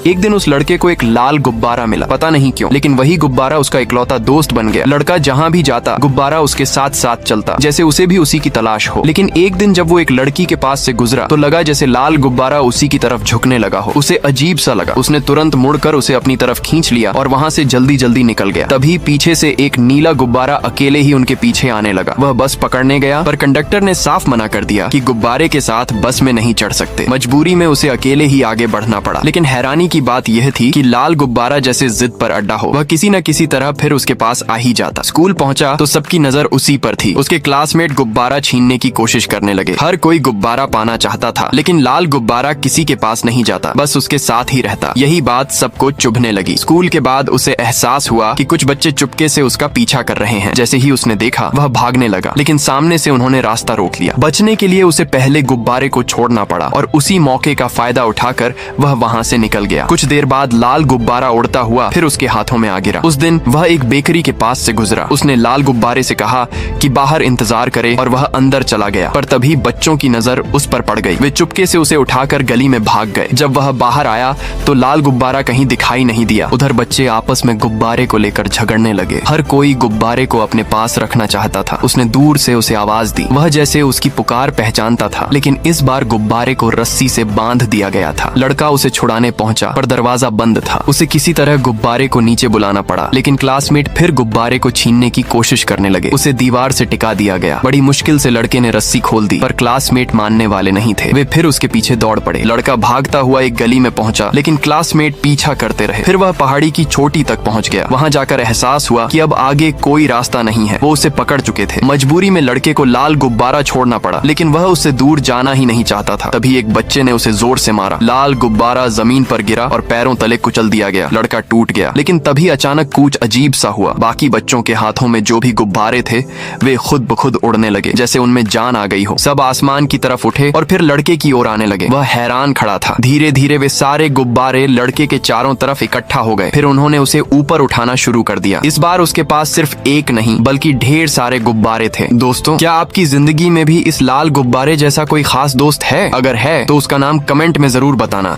एक दिन उस लड़के को एक लाल गुब्बारा मिला, पता नहीं क्यों, लेकिन वही गुब्बारा उसका इकलौता दोस्त बन गया। लड़का जहाँ भी जाता गुब्बारा उसके साथ साथ चलता, जैसे उसे भी उसी की तलाश हो। लेकिन एक दिन जब वो एक लड़की के पास से गुजरा तो लगा जैसे लाल गुब्बारा उसी की तरफ झुकने लगा हो। उसे अजीब सा लगा। उसने तुरंत मुड़कर उसे अपनी तरफ खींच लिया और वहाँ से जल्दी जल्दी निकल गया। तभी पीछे से एक नीला गुब्बारा अकेले ही उनके पीछे आने लगा। वह बस पकड़ने गया, पर कंडक्टर ने साफ मना कर दिया कि गुब्बारे के साथ बस में नहीं चढ़ सकते। मजबूरी में उसे अकेले ही आगे बढ़ना पड़ा। लेकिन हैरानी की बात यह थी कि लाल गुब्बारा जैसे जिद पर अड्डा हो, वह किसी न किसी तरह फिर उसके पास आ ही जाता। स्कूल पहुंचा तो सबकी नजर उसी पर थी। उसके क्लासमेट गुब्बारा छीनने की कोशिश करने लगे। हर कोई गुब्बारा पाना चाहता था, लेकिन लाल गुब्बारा किसी के पास नहीं जाता, बस उसके साथ ही रहता। यही बात सबको चुभने लगी। स्कूल के बाद उसे एहसास हुआ कि कुछ बच्चे चुपके से उसका पीछा कर रहे हैं। जैसे ही उसने देखा वह भागने लगा, लेकिन सामने से उन्होंने रास्ता रोक लिया। बचने के लिए उसे पहले गुब्बारे को छोड़ना पड़ा और उसी मौके का फायदा उठाकर वह वहाँ से निकल गया। कुछ देर बाद लाल गुब्बारा उड़ता हुआ फिर उसके हाथों में आ गिरा। उस दिन वह एक बेकरी के पास से गुजरा। उसने लाल गुब्बारे से कहा कि बाहर इंतजार करे और वह अंदर चला गया। पर तभी बच्चों की नजर उस पर पड़ गई। वे चुपके से उसे उठाकर गली में भाग गए। जब वह बाहर आया तो लाल गुब्बारा कहीं दिखाई नहीं दिया। उधर बच्चे आपस में गुब्बारे को लेकर झगड़ने लगे। हर कोई गुब्बारे को अपने पास रखना चाहता था। उसने दूर से उसे आवाज दी। वह जैसे उसकी पुकार पहचानता था, लेकिन इस बार गुब्बारे को रस्सी से बांध दिया गया था। लड़का उसे छुड़ाने पहुंचा, पर दरवाजा बंद था। उसे किसी तरह गुब्बारे को नीचे बुलाना पड़ा, लेकिन क्लासमेट फिर गुब्बारे को छीनने की कोशिश करने लगे। उसे दीवार से टिका दिया गया। बड़ी मुश्किल से लड़के ने रस्सी खोल दी, पर क्लासमेट मानने वाले नहीं थे। वे फिर उसके पीछे दौड़ पड़े। लड़का भागता हुआ एक गली में पहुंचा, लेकिन क्लासमेट पीछा करते रहे। फिर वह पहाड़ी की चोटी तक पहुंच गया। वहां जाकर एहसास हुआ कि अब आगे कोई रास्ता नहीं है। वो उसे पकड़ चुके थे। मजबूरी में लड़के को लाल गुब्बारा छोड़ना पड़ा, लेकिन वह उससे दूर जाना ही नहीं चाहता था। तभी एक बच्चे ने उसे जोर से मारा। लाल गुब्बारा जमीन पर गिरा और पैरों तले कुचल दिया गया। लड़का टूट गया। लेकिन तभी अचानक कुछ अजीब सा हुआ। बाकी बच्चों के हाथों में जो भी गुब्बारे थे वे खुद ब खुद उड़ने लगे, जैसे उनमें जान आ गई हो। सब आसमान की तरफ उठे और फिर लड़के की ओर आने लगे। वह हैरान खड़ा था। धीरे धीरे वे सारे गुब्बारे लड़के के चारों तरफ इकट्ठा हो गए। फिर उन्होंने उसे ऊपर उठाना शुरू कर दिया। इस बार उसके पास सिर्फ एक नहीं बल्कि ढेर सारे गुब्बारे थे। दोस्तों, क्या आपकी जिंदगी में भी इस लाल गुब्बारे जैसा कोई खास दोस्त है? अगर है तो उसका नाम कमेंट में जरूर बताना।